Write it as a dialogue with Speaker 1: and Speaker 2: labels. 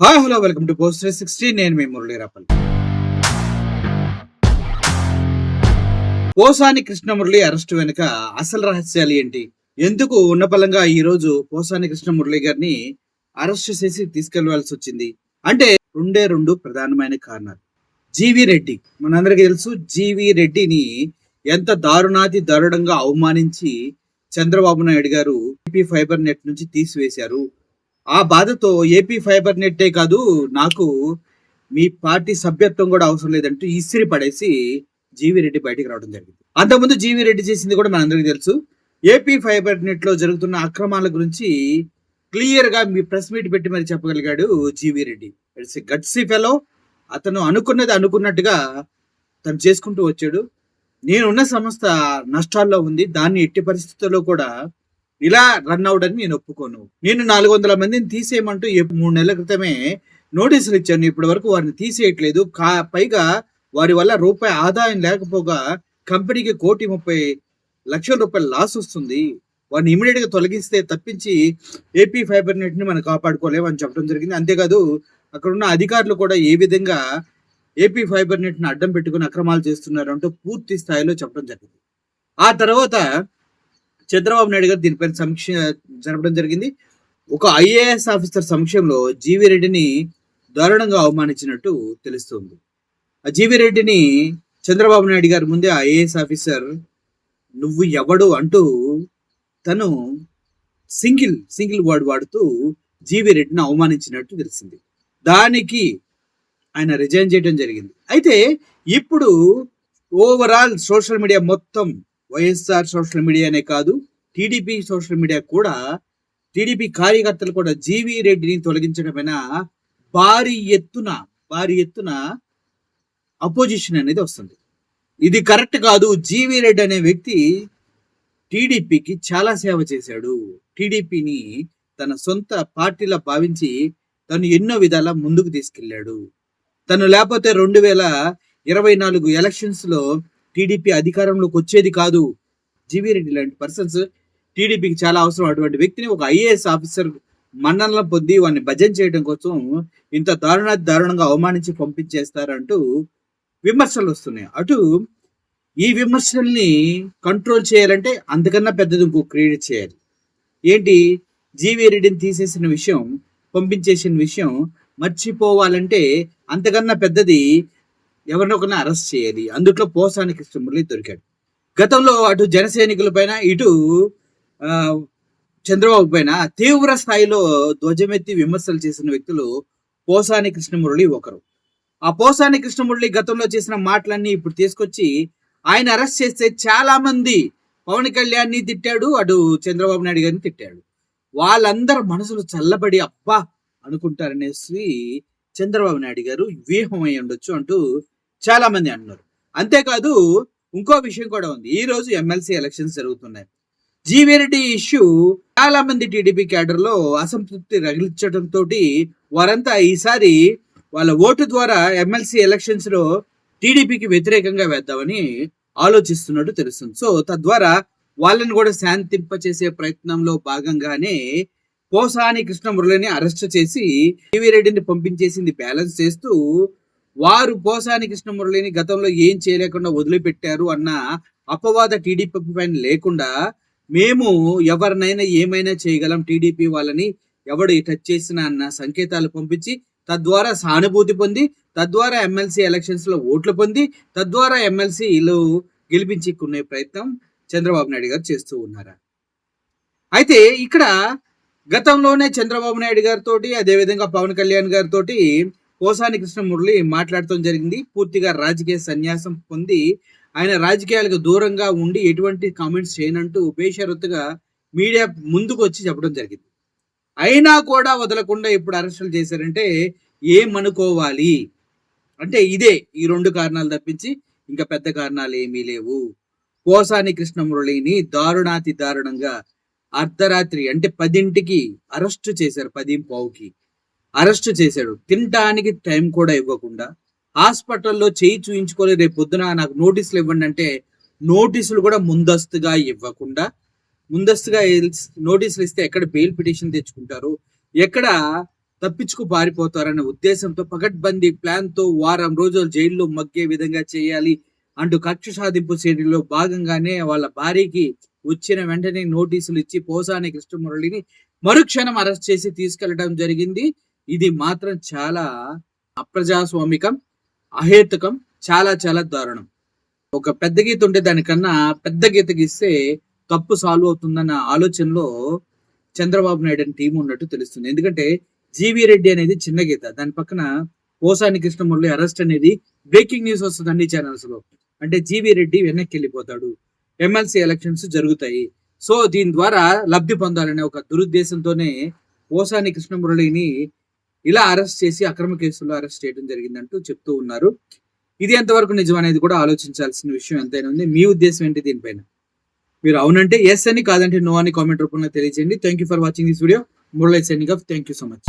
Speaker 1: Hi hello welcome to post 360. నేను మీ మురళీరాపల్లి. Posani Krishna Murali arrest వెనుక అసలు రహస్యాలు ఏంటి? ఎందుకు ఉన్నపలంగా ఈ రోజు పోసాని కృష్ణమురళి గారిని అరెస్ట్ చేసి తీసుకెళ్లవలసి వచ్చింది అంటే రెండు ప్రధానమైన కారణాలు. జీవి రెడ్డి, మనందరికీ తెలుసు, జీవి రెడ్డిని ఎంత దారుణాతి దారుణంగా అవమానించి చంద్రబాబు నాయుడు గారు ఏపీ ఫైబర్ నెట్ నుంచి తీసివేశారు. ఆ బాధతో ఏపీ ఫైబర్ నెట్టే కాదు, నాకు మీ పార్టీ సభ్యత్వం కూడా అవసరం లేదంటూ ఇసిరి పడేసి జీవి రెడ్డి బయటికి రావడం జరిగింది. అంతకుముందు జీవి రెడ్డి చేసింది కూడా మనందరికీ తెలుసు. ఏపీ ఫైబర్ నెట్ లో జరుగుతున్న అక్రమాల గురించి క్లియర్ గా మీ ప్రెస్ మీట్ పెట్టి మరి చెప్పగలిగాడు G V Reddy. It's a gutsy fellow. అతను అనుకున్నది అనుకున్నట్టుగా తను చేసుకుంటూ వచ్చాడు. నేనున్న సంస్థ నష్టాల్లో ఉంది, దాన్ని ఎట్టి పరిస్థితుల్లో కూడా ఇలా రన్ అవుట్ అని నేను ఒప్పుకోను. నేను 400 మందిని తీసేయమంటూ 3 నెలల క్రితమే నోటీసులు ఇచ్చాను. ఇప్పటి వరకు వారిని తీసేయట్లేదు. పైగా వారి వల్ల రూపాయి ఆదాయం లేకపోగా కంపెనీకి 1,30,00,000 లాస్ వస్తుంది. వారిని ఇమీడియట్ గా తొలగిస్తే తప్పించి ఏపీ ఫైబర్ నెట్ ని మనం కాపాడుకోలేము అని చెప్పడం జరిగింది. అంతేకాదు అక్కడ ఉన్న అధికారులు కూడా ఏ విధంగా ఏపీ ఫైబర్ నెట్ ని అడ్డం పెట్టుకుని అక్రమాలు చేస్తున్నారు అంటూ పూర్తి స్థాయిలో చెప్పడం జరిగింది. ఆ తర్వాత చంద్రబాబు నాయుడు గారు దీనిపైన సమీక్ష జరపడం జరిగింది. ఒక ఐఏఎస్ ఆఫీసర్ సమక్షంలో జీవి రెడ్డిని దారుణంగా అవమానించినట్టు తెలుస్తుంది. ఆ జీవి రెడ్డిని చంద్రబాబు నాయుడు గారి ముందే ఐఏఎస్ ఆఫీసర్ నువ్వు ఎవడు అంటూ తను సింగిల్ వర్డ్ వాడుతూ జీవి రెడ్డిని అవమానించినట్టు తెలిసింది. దానికి ఆయన రిజైన్ చేయడం జరిగింది. అయితే ఇప్పుడు ఓవరాల్ సోషల్ మీడియా మొత్తం, వైఎస్ఆర్ సోషల్ మీడియానే కాదు, టీడీపీ సోషల్ మీడియా కూడా, టీడీపీ కార్యకర్తలు కూడా జీవి రెడ్డిని తొలగించడమైన భారీ ఎత్తున అపోజిషన్ అనేది వస్తుంది. ఇది కరెక్ట్ కాదు. జీవి రెడ్డి అనే వ్యక్తి టీడీపీకి చాలా సేవ చేశాడు. టీడీపీని తన సొంత పార్టీలా భావించి తను ఎన్నో విధాల ముందుకు తీసుకెళ్లాడు. తను లేకపోతే 2024 ఎలక్షన్స్ లో టీడీపీ అధికారంలోకి వచ్చేది కాదు. జీవి రెడ్డి లాంటి పర్సన్స్ టీడీపీకి చాలా అవసరం. అటువంటి వ్యక్తిని ఒక ఐఏఎస్ ఆఫీసర్ మన్ననలు పొంది వాడిని భజన చేయడం కోసం ఇంత దారుణంగా అవమానించి పంపించేస్తారంటూ విమర్శలు వస్తున్నాయి. అటు ఈ విమర్శల్ని కంట్రోల్ చేయాలంటే అంతకన్నా పెద్దది ఇంకో క్రియేట్ చేయాలి. ఏంటి? జీవి రెడ్డిని తీసేసిన విషయం, పంపించేసిన విషయం మర్చిపోవాలంటే అంతకన్నా పెద్దది ఎవరినొకరిని అరెస్ట్ చేయాలి. అందుట్లో పోసాని కృష్ణమురళి దొరికాడు. గతంలో అటు జనసైనికుల పైన, ఇటు చంద్రబాబు పైన తీవ్ర స్థాయిలో ధ్వజమెత్తి విమర్శలు చేసిన వ్యక్తులు పోసాని కృష్ణమురళి ఒకరు. ఆ పోసాని కృష్ణమురళి గతంలో చేసిన మాటలన్నీ ఇప్పుడు తీసుకొచ్చి ఆయన అరెస్ట్ చేస్తే చాలా మంది పవన్ కళ్యాణ్ని తిట్టాడు, అటు చంద్రబాబు నాయుడు గారిని తిట్టాడు. వాళ్ళందరూ మనసులు చల్లబడి అబ్బా అనుకుంటారనేసి చంద్రబాబు నాయుడు గారు వ్యూహం అయి ఉండొచ్చు అంటూ చాలా మంది అంటున్నారు. అంతేకాదు ఇంకో విషయం కూడా ఉంది. ఈ రోజు ఎమ్మెల్సీ ఎలక్షన్స్ జరుగుతున్నాయి. జీవి రెడ్డి ఇష్యూ చాలా మంది టీడీపీ క్యాడర్ లో అసంతృప్తి రగిలించడంతో వారంతా ఈసారి వాళ్ళ ఓటు ద్వారా ఎమ్మెల్సీ ఎలక్షన్స్ లో టీడీపీకి వ్యతిరేకంగా వేద్దామని ఆలోచిస్తున్నట్టు తెలుస్తుంది. సో తద్వారా వాళ్ళని కూడా శాంతింపచేసే ప్రయత్నంలో భాగంగానే పోసాని కృష్ణమురళిని అరెస్ట్ చేసి జీవి రెడ్డిని పంపించేసింది బ్యాలెన్స్ చేస్తూ, వారు పోసాని కృష్ణమురళిని గతంలో ఏం చేయలేకుండా వదిలిపెట్టారు అన్న అపవాద టీడీపీ పైన లేకుండా మేము ఎవరినైనా ఏమైనా చేయగలం, టీడీపీ వాళ్ళని ఎవడు టచ్ చేసినా అన్న సంకేతాలు పంపించి తద్వారా సానుభూతి పొంది, తద్వారా ఎమ్మెల్సీ ఎలక్షన్స్ లో ఓట్లు పొంది, తద్వారా ఎమ్మెల్సీలు గెలిపించుకునే ప్రయత్నం చంద్రబాబు నాయుడు గారు చేస్తూ ఉన్నారా? అయితే ఇక్కడ గతంలోనే చంద్రబాబు నాయుడు గారితో, అదేవిధంగా పవన్ కళ్యాణ్ గారితో పోసాని కృష్ణమురళి మాట్లాడటం జరిగింది. పూర్తిగా రాజకీయ సన్యాసం పొంది ఆయన రాజకీయాలకు దూరంగా ఉండి ఎటువంటి కామెంట్స్ చేయనంటూ బేషరతుగా మీడియా ముందుకు వచ్చి చెప్పడం జరిగింది. అయినా కూడా వదలకుండా ఇప్పుడు అరెస్టులు చేశారంటే ఏమనుకోవాలి? అంటే ఇదే ఈ 2 కారణాలు తప్పించి ఇంకా పెద్ద కారణాలు ఏమీ లేవు. పోసాని కృష్ణమురళిని దారుణాతి దారుణంగా అర్ధరాత్రి అంటే 10ంటికి అరెస్టు చేశారు. 10:15కి అరెస్టు చేశాడు. తినటానికి టైం కూడా ఇవ్వకుండా, హాస్పిటల్లో చేయి చూయించుకొని రేపు పొద్దున నాకు నోటీసులు ఇవ్వండి అంటే నోటీసులు కూడా ముందస్తుగా ఇవ్వకుండా, ముందస్తుగా నోటీసులు ఇస్తే ఎక్కడ బెయిల్ పిటిషన్ తెచ్చుకుంటారు, ఎక్కడ తప్పించుకు పారిపోతారనే ఉద్దేశంతో పకడ్బందీ ప్లాన్ తో వారం రోజులు జైల్లో మగ్గే విధంగా చేయాలి అంటూ కక్ష సాధింపు చర్యలో భాగంగానే వాళ్ళ భార్యకి వచ్చిన వెంటనే నోటీసులు ఇచ్చి పోసాని కృష్ణమురళిని మరుక్షణం అరెస్ట్ చేసి తీసుకెళ్లడం జరిగింది. ఇది మాత్రం చాలా అప్రజాస్వామికం, అహేతుకం, చాలా చాలా దారుణం. ఒక పెద్ద గీత ఉంటే దానికన్నా పెద్ద గీత గీస్తే తప్పు సాల్వ్ అవుతుందన్న ఆలోచనలో చంద్రబాబు నాయుడు అని టీం ఉన్నట్టు తెలుస్తుంది. ఎందుకంటే జీవీ రెడ్డి అనేది చిన్న గీత, దాని పక్కన పోసాని కృష్ణమురళి అరెస్ట్ అనేది బ్రేకింగ్ న్యూస్ వస్తుంది అన్ని ఛానల్స్ లో. అంటే జీవీ రెడ్డి వెనక్కి వెళ్ళిపోతాడు, ఎమ్మెల్సీ ఎలక్షన్స్ జరుగుతాయి, సో దీని ద్వారా లబ్ధి పొందాలనే ఒక దురుద్దేశంతోనే పోసాని కృష్ణమురళిని ఇలా అరెస్ట్ చేసి అక్రమ కేసుల్లో అరెస్ట్ చేయడం జరిగిందంటూ చెప్తూ ఉన్నారు. ఇది ఎంతవరకు నిజం అనేది కూడా ఆలోచించాల్సిన విషయం ఎంతైనా ఉంది. మీ ఉద్దేశం ఏంటి దీనిపైన? మీరు అవునంటే ఎస్ అని, కాదంటే నో అని కామెంట్ రూపంలో తెలియజేయండి. Thank you for watching this video. Murali signing off. Thank you so much.